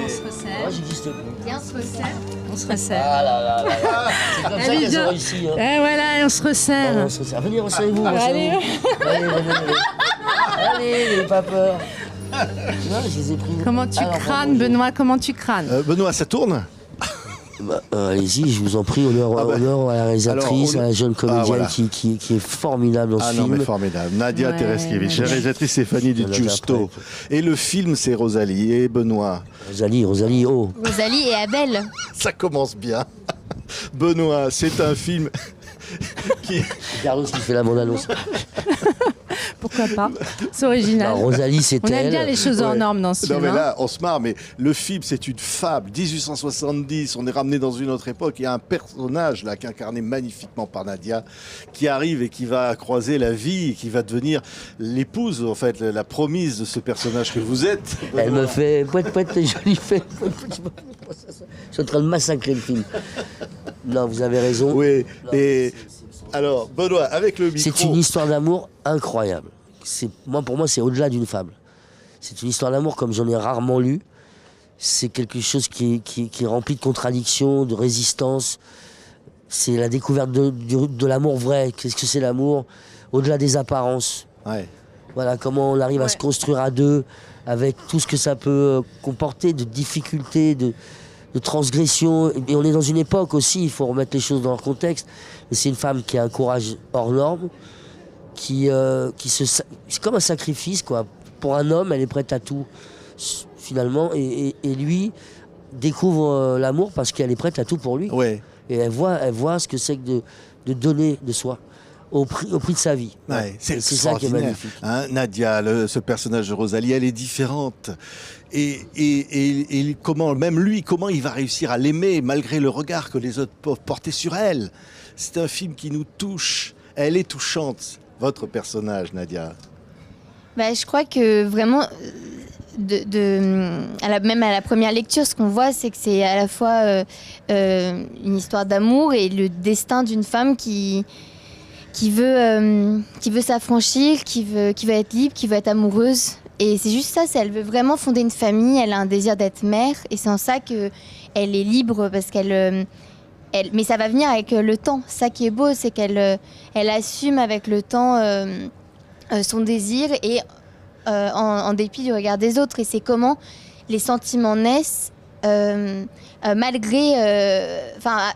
on se resserre. Moi, j'existe plus. Viens, on se resserre. On se resserre. Ah là là là là. C'est comme ça qu'elles ont réussi. Hein. Et voilà, on se resserre. On se resserre. Venez, resserrez-vous. Allez. Allez, n'ayez pas peur. Non, je les ai pris. Comment tu crânes, Benoît? Comment tu crânes? Benoît, ça tourne? Allez-y, je vous en prie, honneur à la réalisatrice, à la jeune comédienne voilà. qui est formidable dans ce film. Ah non, mais formidable. Nadia Tereskevich, la réalisatrice Stéphanie Di Giusto. Et le film, c'est Rosalie et Benoît. Rosalie, oh. Rosalie et Abel. Ça commence bien. Benoît, c'est un film qui... Carlos qui fait la bande-annonce. Pourquoi pas? C'est original. Alors, Rosalie, c'est on elle. aime bien les choses hors normes dans ce film. Non, mais là, on se marre, mais le film, c'est une fable. 1870, on est ramené dans une autre époque. Il y a un personnage, là, qui est incarné magnifiquement par Nadia, qui arrive et qui va croiser la vie, et qui va devenir l'épouse, en fait, la promise de ce personnage que vous êtes. Elle me fait poète, je lui fais. Je suis en train de massacrer le film. Non, vous avez raison. Oui, non, et alors, Benoît, avec le micro... C'est une histoire d'amour incroyable. Pour moi, c'est au-delà d'une fable. C'est une histoire d'amour comme j'en ai rarement lu. C'est quelque chose qui est rempli de contradictions, de résistance. C'est la découverte de l'amour vrai. Qu'est-ce que c'est l'amour? Au-delà des apparences. Ouais. Voilà, comment on arrive à se construire à deux, avec tout ce que ça peut comporter de difficultés, de transgression. Et on est dans une époque aussi, il faut remettre les choses dans leur contexte. Mais c'est une femme qui a un courage hors norme, c'est comme un sacrifice, quoi. Pour un homme, elle est prête à tout, finalement. Et lui découvre l'amour parce qu'elle est prête à tout pour lui. Ouais. Et elle voit ce que c'est que de donner de soi. Au prix de sa vie. Ouais, c'est ça qui est magnifique. Hein, Nadia, ce personnage de Rosalie, elle est différente. Et comment il va réussir à l'aimer malgré le regard que les autres peuvent porter sur elle. C'est un film qui nous touche. Elle est touchante, votre personnage, Nadia. Je crois que vraiment, même à la première lecture, ce qu'on voit, c'est que c'est à la fois une histoire d'amour et le destin d'une femme qui veut s'affranchir, qui veut être libre, qui veut être amoureuse. Et c'est juste ça, elle veut vraiment fonder une famille, elle a un désir d'être mère. Et c'est en ça qu'elle est libre, parce mais ça va venir avec le temps. Ça qui est beau, c'est qu'elle assume avec le temps son désir et en dépit du regard des autres. Et c'est comment les sentiments naissent malgré,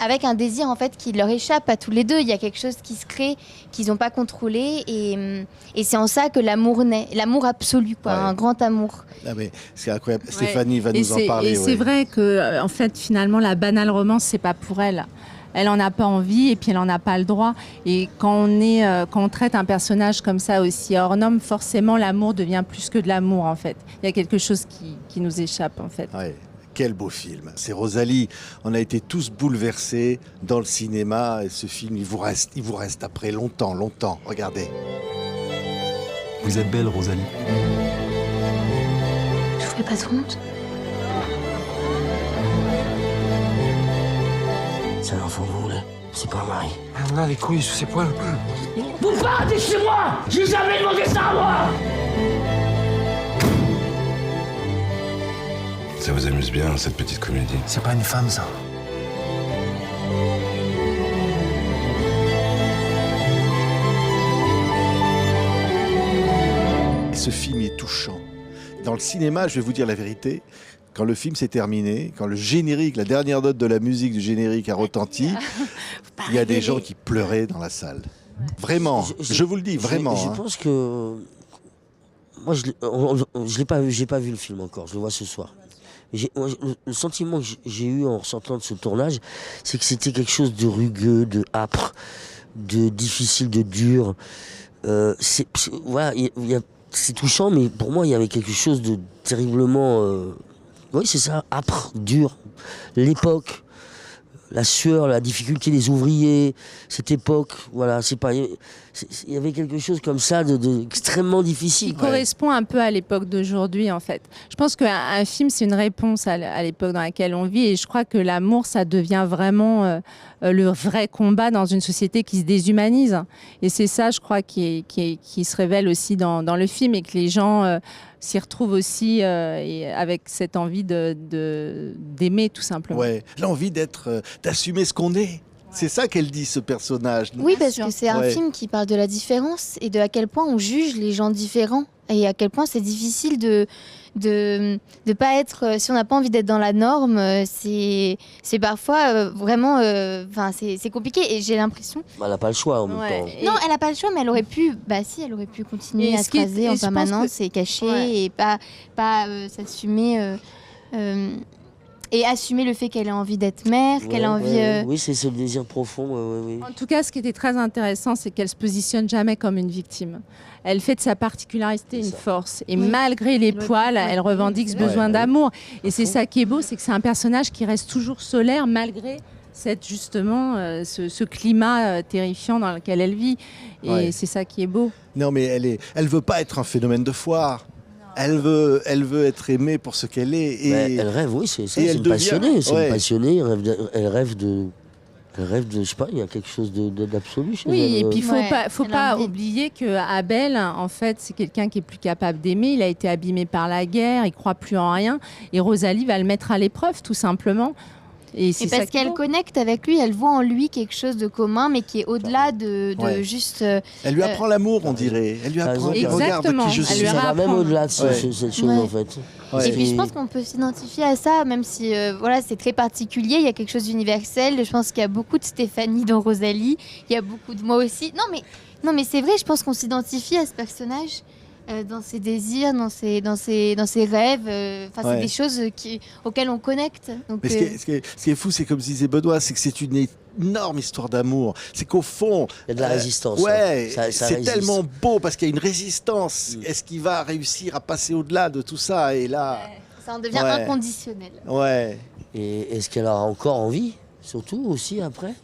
avec un désir en fait qui leur échappe à tous les deux. Il y a quelque chose qui se crée qu'ils n'ont pas contrôlé et c'est en ça que l'amour naît, l'amour absolu, quoi, un grand amour. Ah mais c'est incroyable. Ouais. Stéphanie va nous en parler. Et c'est vrai que en fait finalement la banale romance c'est pas pour elle. Elle en a pas envie et puis elle en a pas le droit. Et quand on traite un personnage comme ça aussi hors norme, forcément l'amour devient plus que de l'amour en fait. Il y a quelque chose qui nous échappe en fait. Ouais. Quel beau film. C'est Rosalie. On a été tous bouleversés dans le cinéma. Et ce film, il vous reste après longtemps. Regardez. Vous êtes belle, Rosalie. Je vous fais pas de honte. C'est un enfant, vous, là. C'est pas un mari. Ah, là, les couilles sous ses poils. Vous partez chez moi! J'ai jamais demandé ça à moi! Ça vous amuse bien, cette petite comédie? C'est pas une femme, ça. Ce film est touchant. Dans le cinéma, je vais vous dire la vérité, quand le film s'est terminé, quand le générique, la dernière note de la musique du générique a retenti, il y a des gens qui pleuraient dans la salle. Vraiment, je vous le dis, vraiment. Je pense que... Moi, je l'ai pas vu, j'ai pas vu le film encore, je le vois ce soir. Le sentiment que j'ai eu en sortant de ce tournage, c'est que c'était quelque chose de rugueux, de âpre, de difficile, de dur. Voilà, c'est touchant, mais pour moi, il y avait quelque chose de terriblement... oui, c'est ça, âpre, dur. L'époque, la sueur, la difficulté des ouvriers, cette époque, voilà, c'est pas, il y avait quelque chose comme ça de extrêmement difficile. Qui correspond un peu à l'époque d'aujourd'hui, en fait. Je pense qu'un film, c'est une réponse à l'époque dans laquelle on vit, et je crois que l'amour, ça devient vraiment le vrai combat dans une société qui se déshumanise. Et c'est ça, je crois, qui se révèle aussi dans le film, et que les gens s'y retrouvent aussi et avec cette envie d'aimer, tout simplement. Ouais, l'envie d'assumer ce qu'on est. C'est ça qu'elle dit, ce personnage. Oui, parce sûr. que c'est un film qui parle de la différence et de à quel point on juge les gens différents et à quel point c'est difficile de pas être, si on n'a pas envie d'être dans la norme, c'est parfois vraiment, enfin c'est compliqué, et j'ai l'impression. Elle n'a pas le choix en même temps. Non, elle n'a pas le choix, mais elle aurait pu, elle aurait pu continuer Et à ce qui est- se raser et en je pense permanence et cacher et pas s'assumer. Et assumer le fait qu'elle a envie d'être mère, qu'elle a envie. Oui, c'est ce désir profond. Oui. En tout cas, ce qui était très intéressant, c'est qu'elle se positionne jamais comme une victime. Elle fait de sa particularité une force. Et malgré les poils, elle revendique ce besoin d'amour. Et c'est ça qui est beau, c'est que c'est un personnage qui reste toujours solaire malgré justement ce climat terrifiant dans lequel elle vit. Et c'est ça qui est beau. Non, mais elle veut pas être un phénomène de foire. Elle veut être aimée pour ce qu'elle est. Et elle rêve, oui, c'est ça. et C'est elle une devient- passionnée. C'est ouais. une passionnée. Elle rêve de, je sais pas, il y a quelque chose d'absolu chez elle. Oui, et puis il Ouais, faut elle pas a envie. oublier que Abel, en fait, c'est quelqu'un qui est plus capable d'aimer. Il a été abîmé par la guerre, il croit plus en rien. Et Rosalie va le mettre à l'épreuve, tout simplement. Et c'est Et ça parce qui est qu'elle beau. connecte avec lui, elle voit en lui quelque chose de commun, mais qui est au-delà de Ouais. juste. elle lui apprend l'amour, on dirait. Elle lui apprend. Exactement. Regarde qui je Elle suis. lui Ça va apprend. même au-delà de Ouais. cette chose, Ouais. en fait. Ouais. Et puis je pense qu'on peut s'identifier à ça, même si voilà, c'est très particulier, il y a quelque chose d'universel. Je pense qu'il y a beaucoup de Stéphanie dans Rosalie, il y a beaucoup de moi aussi. Non mais c'est vrai, je pense qu'on s'identifie à ce personnage dans ses désirs, dans ses rêves. Enfin, Ouais. c'est des choses auxquelles on connecte. Donc, Mais ce qui est fou, c'est comme disait Benoît, c'est que c'est une énorme histoire d'amour. C'est qu'au fond, Il y a de la résistance. ouais, Ça c'est résiste. tellement beau parce qu'il y a une résistance. Est-ce qu'il va réussir à passer au-delà de tout ça? Et là, ça en devient Ouais. inconditionnel. ouais. Et est-ce qu'elle aura encore envie, surtout aussi après?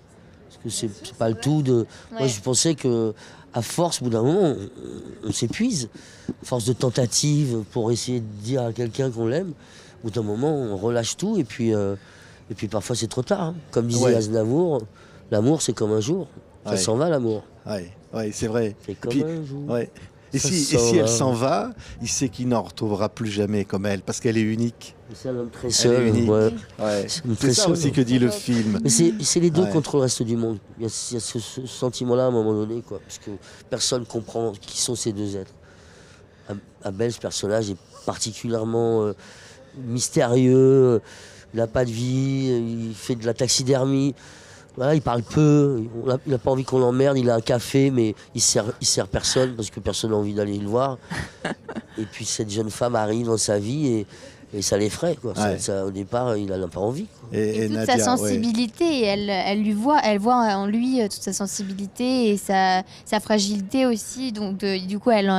Parce que c'est pas le tout de. Moi, Ouais. je pensais que à force, au bout d'un moment, on s'épuise. À force de tentatives pour essayer de dire à quelqu'un qu'on l'aime, au bout d'un moment, on relâche tout et puis parfois c'est trop tard. Hein. Comme disait Ouais. Aznavour, l'amour c'est comme un jour. Ça Ouais. s'en va l'amour. Ouais, c'est vrai. C'est comme Puis- un jour. Ouais. Et Ça si s'en elle va. s'en va, il sait qu'il n'en retrouvera plus jamais comme elle, parce qu'elle est unique. C'est un homme très Elle est seul. unique. Ouais. Ouais. C'est une C'est très ça seule. aussi que dit le film. Mais c'est les deux Ouais. contre le reste du monde. Il y a ce sentiment-là à un moment donné, quoi, parce que personne comprend qui sont ces deux êtres. Abel, ce personnage, est particulièrement mystérieux. Il n'a pas de vie, il fait de la taxidermie. Voilà, il parle peu, il n'a pas envie qu'on l'emmerde, il a un café, mais il sert personne parce que personne n'a envie d'aller le voir. Et puis cette jeune femme arrive dans sa vie et ça l'effraie, quoi. Ouais. Au départ, il n'a pas envie, quoi. Et toute Nadia, sa ouais. sensibilité, elle voit en lui toute sa sensibilité et sa fragilité aussi. Donc du coup, elle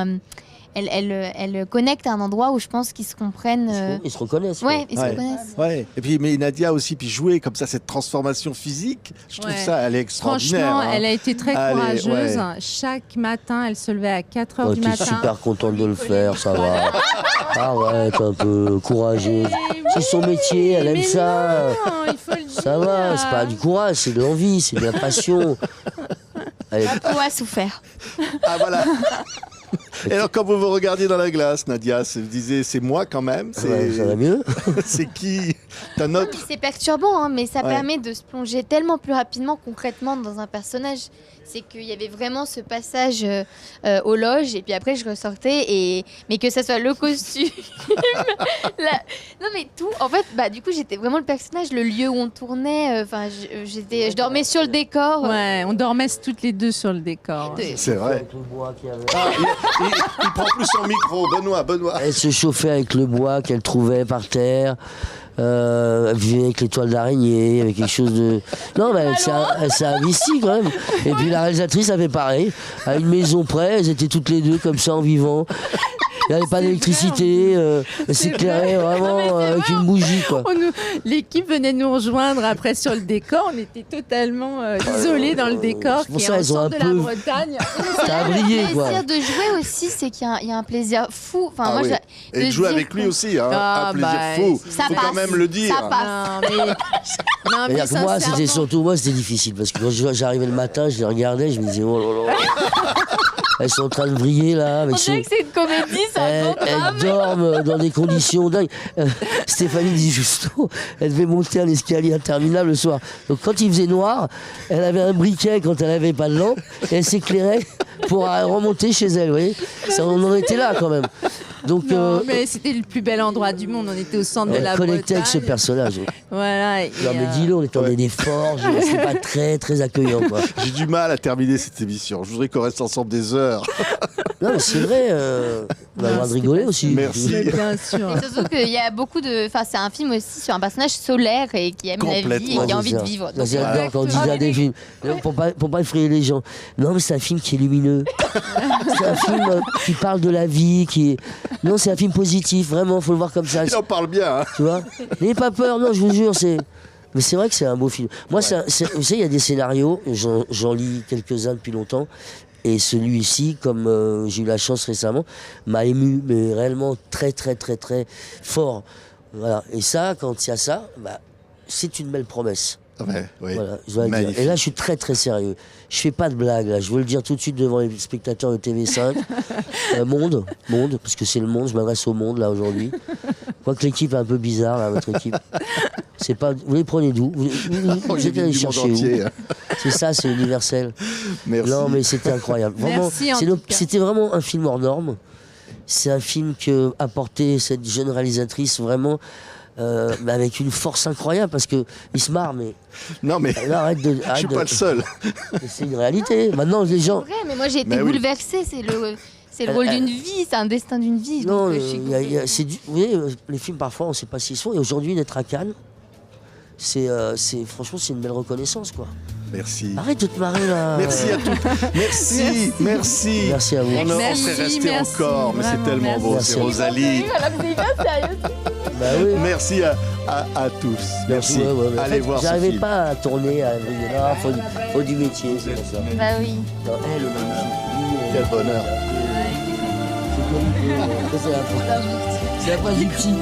connecte à un endroit où je pense qu'ils se comprennent. Ils se reconnaissent. quoi. Ouais, ils se Ouais. reconnaissent. Ouais. Et puis, mais Nadia aussi, puis jouer comme ça cette transformation physique, je trouve Ouais. ça, elle est extraordinaire. Franchement, hein. elle a été très Allez, courageuse. ouais. Chaque matin, elle se levait à 4h Oh, du t'es matin. super contente de le faire, ça va. Arrête, un peu courageuse. C'est son métier, elle aime Mais ça. non, il faut le dire. Ça va, c'est pas du courage, c'est de l'envie, c'est de la passion. Elle est- La peau a souffert. Ah voilà. Et alors, quand vous vous regardiez dans la glace, Nadia, vous disiez, c'est moi quand même. ça va mieux. C'est qui? T'as notre. C'est perturbant, hein, mais ça Ouais. permet de se plonger tellement plus rapidement, concrètement, dans un personnage. C'est qu'il y avait vraiment ce passage aux loges, et puis après je ressortais, mais que ça soit le costume, non mais tout, en fait, du coup j'étais vraiment le personnage, le lieu où on tournait, enfin je dormais sur le décor. Ouais, on dormait toutes les deux sur le décor. C'est vrai. Avec le bois qu'il y avait. Ah, il prend plus son micro. Benoît. Elle se chauffait avec le bois qu'elle trouvait par terre. Elle vivait avec les toiles d'araignée, avec quelque chose de. Non, mais elle s'est investie quand même. Et puis la réalisatrice avait pareil. À une maison près, elles étaient toutes les deux comme ça en vivant. Il n'y avait pas d'électricité, elle s'éclairait vraiment avec une bougie, quoi. L'équipe venait nous rejoindre après sur le décor. On était totalement isolés dans le décor. C'est pour qui est ça, en elles ont centre un de la peu- Bretagne. Ça a brillé, Le quoi. plaisir de jouer aussi, c'est qu'il y a un plaisir fou. Enfin, Ah moi, oui. je- Et de jouer dire avec lui que- aussi, hein, Ah, un plaisir bah, fou. ça Faut passe, quand même le dire. ça passe. Non, mais C'est-à-dire que moi, c'était sincèrement. surtout moi, c'était difficile parce que quand j'arrivais le matin, je les regardais, je me disais oh là là, elles sont en train de briller là, On avec dirait que c'est une comédie, c'est un elles, bon drame. elles dorment dans des conditions dingues. Stéphanie Di Giusto, elle devait monter un escalier interminable le soir. Donc quand il faisait noir, elle avait un briquet quand elle n'avait pas de lampe et elle s'éclairait pour remonter chez elle. Vous voyez, ça, on en était là quand même. Donc Non, mais c'était le plus bel endroit du monde. On était au centre de elle la connectait avec ce Bretagne. personnage. Voilà. et, Non mais dis-le, on était dans Ouais. des forges, c'était pas très très accueillant quoi. J'ai du mal à terminer cette émission. Je voudrais qu'on reste ensemble des heures. Non mais c'est vrai, on a le droit de rigoler aussi. Merci. Mais bien sûr. Et surtout qu'il y a beaucoup de. Enfin, c'est un film aussi sur un personnage solaire et qui aime la vie et Complètement. qui a envie de vivre. Donc, J'adore quand on dit ça des films. Pour pas effrayer les gens. Non, mais c'est un film qui est lumineux. C'est un film qui parle de la vie, qui est. Non, c'est un film positif, vraiment, faut le voir comme ça. Il en parle bien. Hein. Tu vois n'ayez pas peur, non, je vous jure, c'est. Mais c'est vrai que c'est un beau film. Moi, vous savez, il y a des scénarios, j'en lis quelques-uns depuis longtemps. Et celui-ci, comme j'ai eu la chance récemment, m'a ému, mais réellement très, très, très, très fort. Voilà. Et ça, quand il y a ça, bah, c'est une belle promesse. Ouais, oui. Voilà, je dois le dire. Magnifique. Et là, je suis très très sérieux. Je fais pas de blagues, là. Je veux le dire tout de suite devant les spectateurs de TV5. Monde, parce que c'est le monde, je m'adresse au monde, là, aujourd'hui. Quoique l'équipe est un peu bizarre, là, votre équipe. C'est pas... Vous les prenez d'où vous J'ai êtes vu allés du monde chercher où entier. C'est ça, c'est universel. Merci. Non, mais c'était incroyable. Vraiment, Merci, en tout cas. c'était vraiment un film hors norme. C'est un film que a porté cette jeune réalisatrice vraiment mais avec une force incroyable parce que il se marre, mais Non, mais là, arrête de. je suis pas le seul. C'est une réalité. Maintenant, les gens. C'est vrai, mais moi j'ai été Mais oui. bouleversée. C'est le rôle d'une vie, c'est un destin d'une vie. Non, donc, je suis vous voyez, les films parfois on sait pas s'ils sont. Et aujourd'hui, d'être à Cannes, franchement, c'est une belle reconnaissance, quoi. Merci. Arrête de te marrer là. Merci à tous. Merci, merci. Merci à vous. On Merci, serait resté merci, encore, mais c'est vraiment, tellement merci. beau. Merci. C'est Rosalie. Voilà, vous êtes bien sérieux. Bah oui. Merci à tous. Merci. Ouais, ouais, mais en Allez fait, voir ce j'arrivais film. pas à tourner, à briller. Non, faut du métier, c'est pour ça. Bah oui. Non, elle, le magnifique. Quel bonheur. C'est la phrase du petit.